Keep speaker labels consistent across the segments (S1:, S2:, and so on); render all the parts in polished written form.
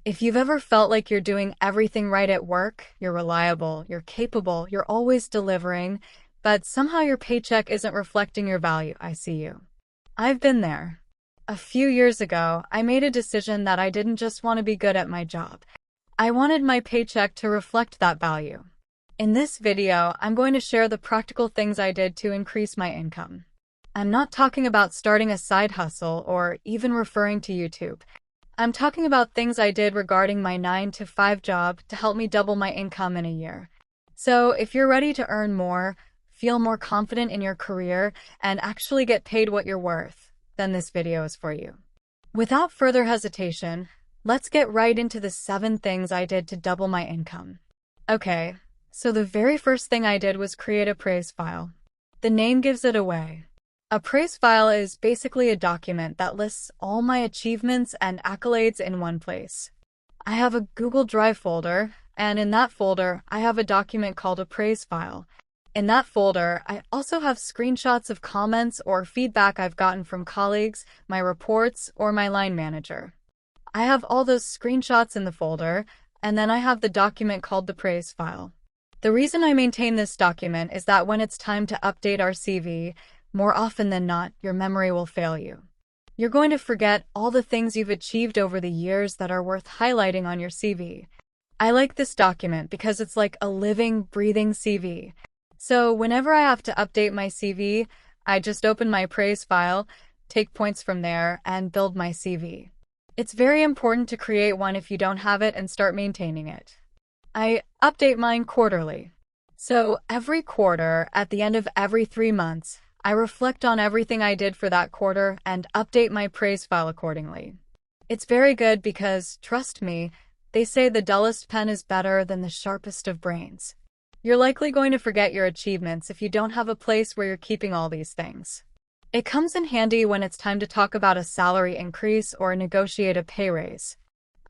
S1: If you've ever felt like you're doing everything right at work, you're reliable, you're capable, you're always delivering, but somehow your paycheck isn't reflecting your value, I see you. I've been there. A few years ago, I made a decision that I didn't just want to be good at my job. I wanted my paycheck to reflect that value. In this video, I'm going to share the practical things I did to increase my income. I'm not talking about starting a side hustle or even referring to YouTube. I'm talking about things I did regarding my 9-to-5 job to help me double my income in a year. So if you're ready to earn more, feel more confident in your career, and actually get paid what you're worth, then this video is for you. Without further hesitation, let's get right into the 7 things I did to double my income. Okay, so the very first thing I did was create a praise file. The name gives it away. A praise file is basically a document that lists all my achievements and accolades in one place. I have a Google Drive folder, and in that folder, I have a document called a praise file. In that folder, I also have screenshots of comments or feedback I've gotten from colleagues, my reports, or my line manager. I have all those screenshots in the folder, and then I have the document called the praise file. The reason I maintain this document is that when it's time to update our CV, more often than not, your memory will fail you. You're going to forget all the things you've achieved over the years that are worth highlighting on your CV. I like this document because it's like a living, breathing CV. So whenever I have to update my CV, I just open my praise file, take points from there, and build my CV. It's very important to create one if you don't have it and start maintaining it. I update mine quarterly. So every quarter, at the end of every 3 months, I reflect on everything I did for that quarter and update my praise file accordingly. It's very good because, trust me, they say the dullest pen is better than the sharpest of brains. You're likely going to forget your achievements if you don't have a place where you're keeping all these things. It comes in handy when it's time to talk about a salary increase or negotiate a pay raise.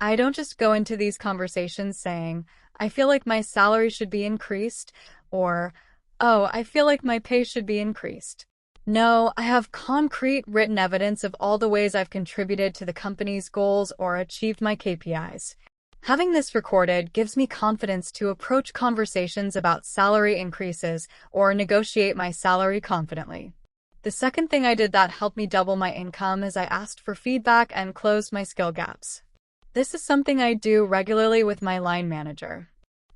S1: I don't just go into these conversations saying, I feel like my salary should be increased, or, oh, I feel like my pay should be increased. No, I have concrete written evidence of all the ways I've contributed to the company's goals or achieved my KPIs. Having this recorded gives me confidence to approach conversations about salary increases or negotiate my salary confidently. The second thing I did that helped me double my income is I asked for feedback and closed my skill gaps. This is something I do regularly with my line manager.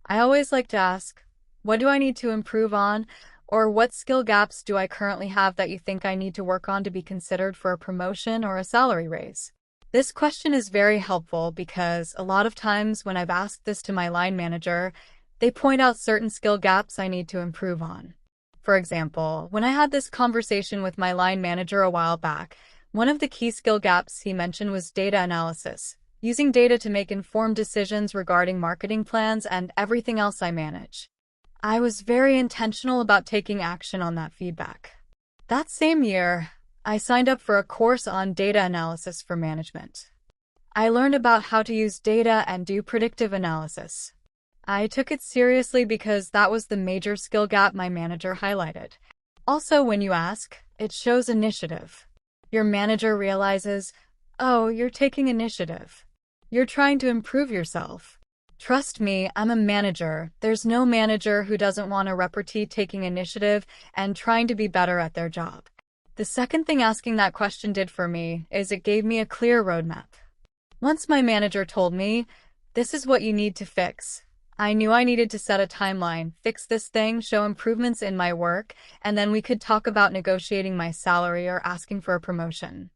S1: I always like to ask, what do I need to improve on? Or what skill gaps do I currently have that you think I need to work on to be considered for a promotion or a salary raise? This question is very helpful because a lot of times when I've asked this to my line manager, they point out certain skill gaps I need to improve on. For example, when I had this conversation with my line manager a while back, one of the key skill gaps he mentioned was data analysis, using data to make informed decisions regarding marketing plans and everything else I manage. I was very intentional about taking action on that feedback. That same year, I signed up for a course on data analysis for management. I learned about how to use data and do predictive analysis. I took it seriously because that was the major skill gap my manager highlighted. Also, when you ask, it shows initiative. Your manager realizes, oh, you're taking initiative. You're trying to improve yourself. Trust me, I'm a manager. There's no manager who doesn't want a repartee taking initiative and trying to be better at their job. The second thing asking that question did for me is it gave me a clear roadmap. Once my manager told me, this is what you need to fix, I knew I needed to set a timeline, fix this thing, show improvements in my work, and then we could talk about negotiating my salary or asking for a promotion.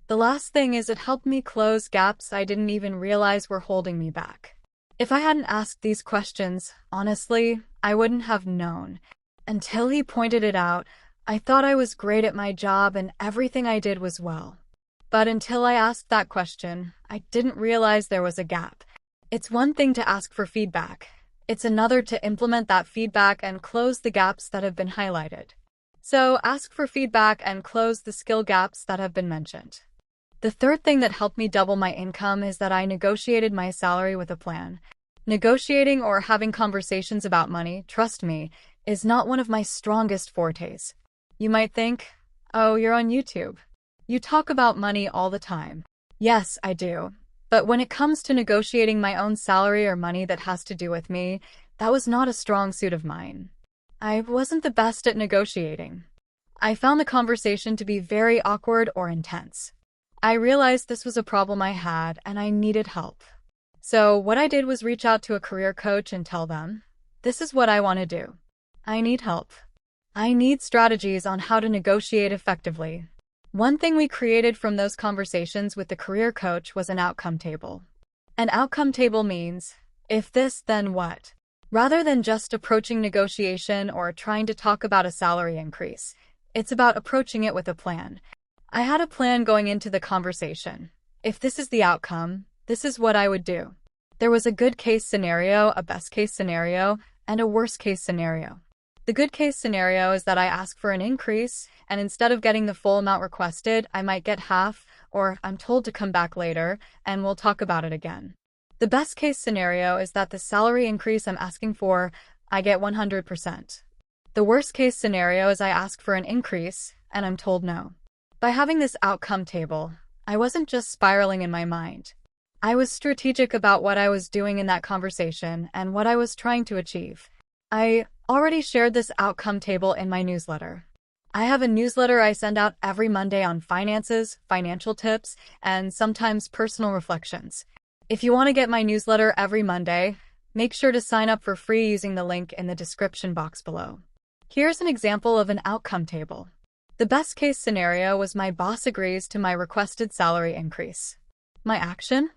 S1: The last thing is it helped me close gaps I didn't even realize were holding me back. If I hadn't asked these questions, honestly, I wouldn't have known. Until he pointed it out, I thought I was great at my job and everything I did was well. But until I asked that question, I didn't realize there was a gap. It's one thing to ask for feedback. It's another to implement that feedback and close the gaps that have been highlighted. So ask for feedback and close the skill gaps that have been mentioned. The third thing that helped me double my income is that I negotiated my salary with a plan. Negotiating or having conversations about money, trust me, is not one of my strongest fortes. You might think, oh, you're on YouTube. You talk about money all the time. Yes, I do. But when it comes to negotiating my own salary or money that has to do with me, that was not a strong suit of mine. I wasn't the best at negotiating. I found the conversation to be very awkward or intense. I realized this was a problem I had and I needed help. So what I did was reach out to a career coach and tell them, this is what I want to do. I need help. I need strategies on how to negotiate effectively. One thing we created from those conversations with the career coach was an outcome table. An outcome table means, if this, then what? Rather than just approaching negotiation or trying to talk about a salary increase, it's about approaching it with a plan. I had a plan going into the conversation. If this is the outcome, this is what I would do. There was a good case scenario, a best case scenario, and a worst case scenario. The good case scenario is that I ask for an increase, and instead of getting the full amount requested, I might get half, or I'm told to come back later, and we'll talk about it again. The best case scenario is that the salary increase I'm asking for, I get 100%. The worst case scenario is I ask for an increase, and I'm told no. By having this outcome table, I wasn't just spiraling in my mind. I was strategic about what I was doing in that conversation and what I was trying to achieve. I already shared this outcome table in my newsletter. I have a newsletter I send out every Monday on finances, financial tips, and sometimes personal reflections. If you want to get my newsletter every Monday, make sure to sign up for free using the link in the description box below. Here's an example of an outcome table. The best case scenario was my boss agrees to my requested salary increase. My action?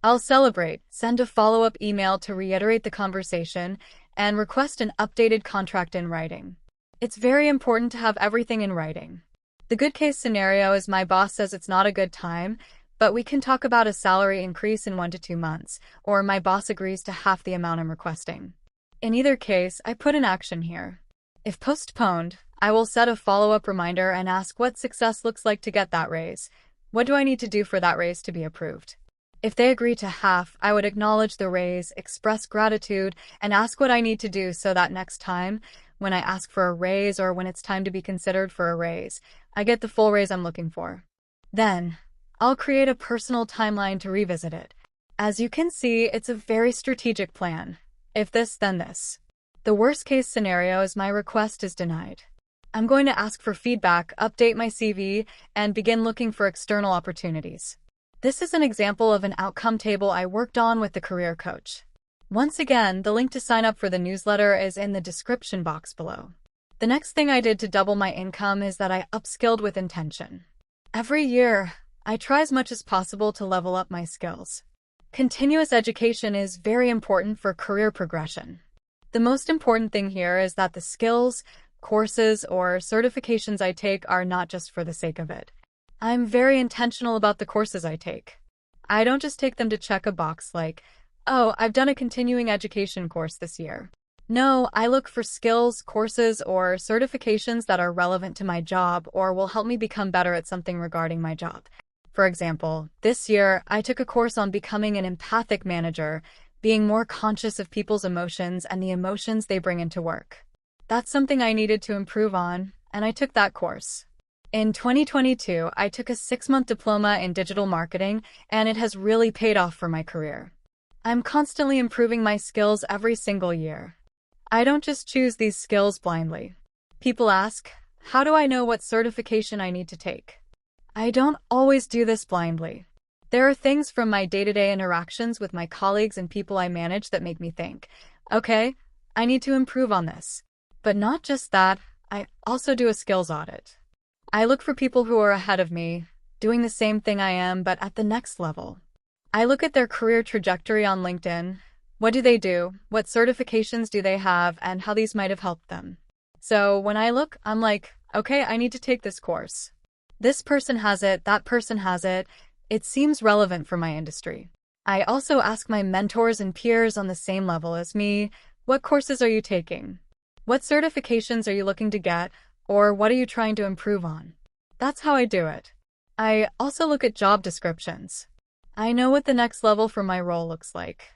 S1: I'll celebrate, send a follow-up email to reiterate the conversation, and request an updated contract in writing. It's very important to have everything in writing. The good case scenario is my boss says it's not a good time, but we can talk about a salary increase in 1 to 2 months, or my boss agrees to half the amount I'm requesting. In either case, I put an action here. If postponed, I will set a follow-up reminder and ask what success looks like to get that raise. What do I need to do for that raise to be approved? If they agree to half, I would acknowledge the raise, express gratitude, and ask what I need to do so that next time, when I ask for a raise or when it's time to be considered for a raise, I get the full raise I'm looking for. Then, I'll create a personal timeline to revisit it. As you can see, it's a very strategic plan. If this, then this. The worst case scenario is my request is denied. I'm going to ask for feedback, update my CV, and begin looking for external opportunities. This is an example of an outcome table I worked on with the career coach. Once again, the link to sign up for the newsletter is in the description box below. The next thing I did to double my income is that I upskilled with intention. Every year, I try as much as possible to level up my skills. Continuous education is very important for career progression. The most important thing here is that the skills, courses, or certifications I take are not just for the sake of it. I'm very intentional about the courses I take. I don't just take them to check a box like, oh, I've done a continuing education course this year. No, I look for skills, courses, or certifications that are relevant to my job or will help me become better at something regarding my job. For example, this year, I took a course on becoming an empathic manager, being more conscious of people's emotions and the emotions they bring into work. That's something I needed to improve on, and I took that course. In 2022, I took a 6-month diploma in digital marketing, and it has really paid off for my career. I'm constantly improving my skills every single year. I don't just choose these skills blindly. People ask, how do I know what certification I need to take? I don't always do this blindly. There are things from my day-to-day interactions with my colleagues and people I manage that make me think, okay, I need to improve on this. But not just that, I also do a skills audit. I look for people who are ahead of me, doing the same thing I am, but at the next level. I look at their career trajectory on LinkedIn. What do they do? What certifications do they have? And how these might have helped them. So when I look, I'm like, okay, I need to take this course. This person has it, that person has it. It seems relevant for my industry. I also ask my mentors and peers on the same level as me, what courses are you taking? What certifications are you looking to get, or what are you trying to improve on? That's how I do it. I also look at job descriptions. I know what the next level for my role looks like.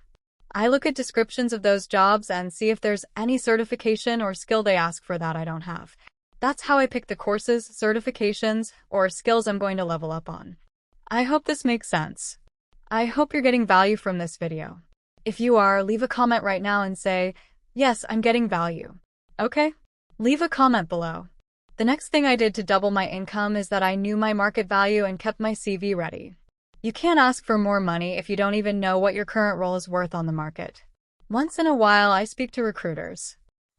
S1: I look at descriptions of those jobs and see if there's any certification or skill they ask for that I don't have. That's how I pick the courses, certifications, or skills I'm going to level up on. I hope this makes sense. I hope you're getting value from this video. If you are, leave a comment right now and say, yes, I'm getting value. Okay? Leave a comment below. The next thing I did to double my income is that I knew my market value and kept my CV ready. You can't ask for more money if you don't even know what your current role is worth on the market. Once in a while, I speak to recruiters.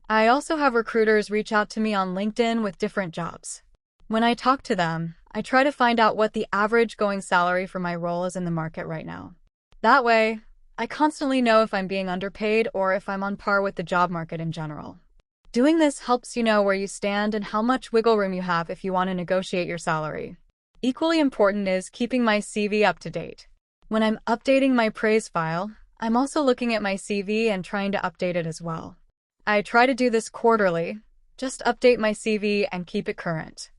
S1: I also have recruiters reach out to me on LinkedIn with different jobs. When I talk to them, I try to find out what the average going salary for my role is in the market right now. That way, I constantly know if I'm being underpaid or if I'm on par with the job market in general. Doing this helps you know where you stand and how much wiggle room you have if you want to negotiate your salary. Equally important is keeping my CV up to date. When I'm updating my praise file, I'm also looking at my CV and trying to update it as well. I try to do this quarterly, just update my CV and keep it current.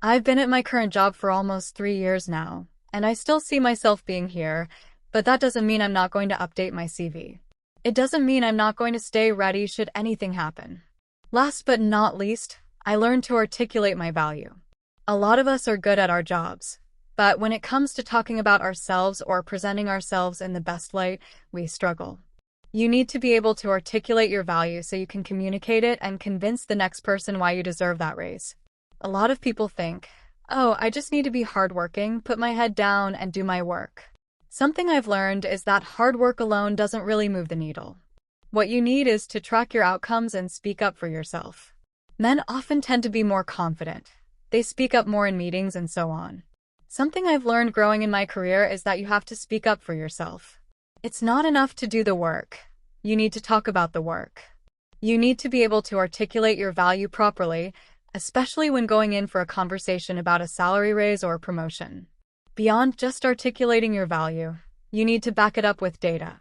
S1: I've been at my current job for almost 3 years now, and I still see myself being here, but that doesn't mean I'm not going to update my CV. It doesn't mean I'm not going to stay ready should anything happen. Last but not least, I learned to articulate my value. A lot of us are good at our jobs, but when it comes to talking about ourselves or presenting ourselves in the best light, we struggle. You need to be able to articulate your value so you can communicate it and convince the next person why you deserve that raise. A lot of people think, oh, I just need to be hardworking, put my head down, and do my work. Something I've learned is that hard work alone doesn't really move the needle. What you need is to track your outcomes and speak up for yourself. Men often tend to be more confident. They speak up more in meetings and so on. Something I've learned growing in my career is that you have to speak up for yourself. It's not enough to do the work. You need to talk about the work. You need to be able to articulate your value properly, especially when going in for a conversation about a salary raise or promotion. Beyond just articulating your value, you need to back it up with data.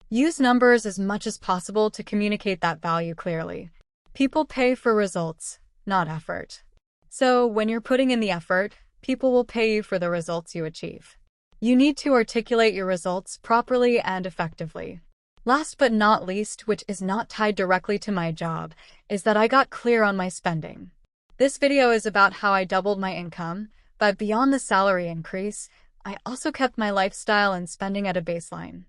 S1: Use numbers as much as possible to communicate that value clearly. People pay for results, not effort. So, when you're putting in the effort, people will pay you for the results you achieve. You need to articulate your results properly and effectively. Last but not least, which is not tied directly to my job, is that I got clear on my spending. This video is about how I doubled my income, but beyond the salary increase, I also kept my lifestyle and spending at a baseline.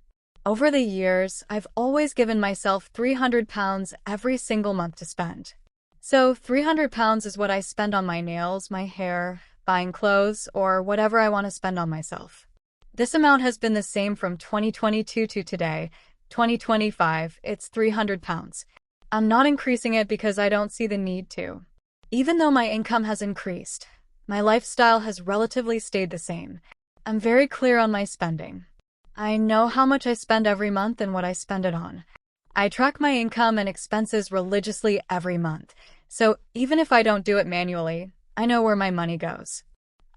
S1: Over the years, I've always given myself £300 every single month to spend. So £300 is what I spend on my nails, my hair, buying clothes, or whatever I want to spend on myself. This amount has been the same from 2022 to today, 2025, it's £300. I'm not increasing it because I don't see the need to. Even though my income has increased, my lifestyle has relatively stayed the same. I'm very clear on my spending. I know how much I spend every month and what I spend it on. I track my income and expenses religiously every month, so even if I don't do it manually, I know where my money goes.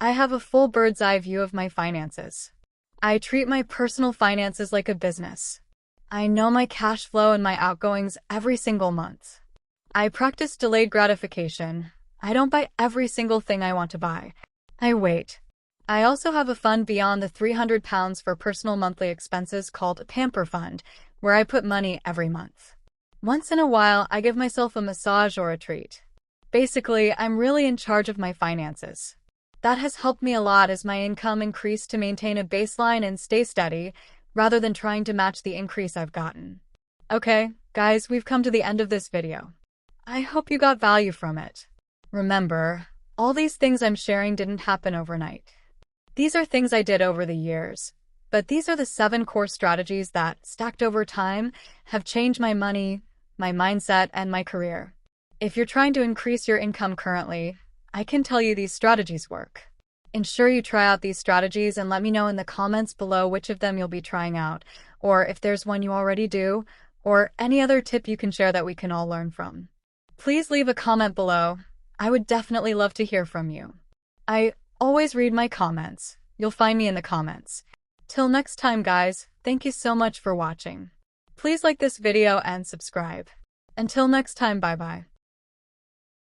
S1: I have a full bird's eye view of my finances. I treat my personal finances like a business. I know my cash flow and my outgoings every single month. I practice delayed gratification. I don't buy every single thing I want to buy. I wait. I also have a fund beyond the £300 for personal monthly expenses called a Pamper Fund, where I put money every month. Once in a while, I give myself a massage or a treat. Basically, I'm really in charge of my finances. That has helped me a lot as my income increased to maintain a baseline and stay steady, rather than trying to match the increase I've gotten. Okay, guys, we've come to the end of this video. I hope you got value from it. Remember, all these things I'm sharing didn't happen overnight. These are things I did over the years, but these are the 7 core strategies that, stacked over time, have changed my money, my mindset, and my career. If you're trying to increase your income currently, I can tell you these strategies work. Ensure you try out these strategies and let me know in the comments below which of them you'll be trying out, or if there's one you already do, or any other tip you can share that we can all learn from. Please leave a comment below. I would definitely love to hear from you. I always read my comments. You'll find me in the comments. Till next time, guys, thank you so much for watching. Please like this video and subscribe. Until next time, bye-bye.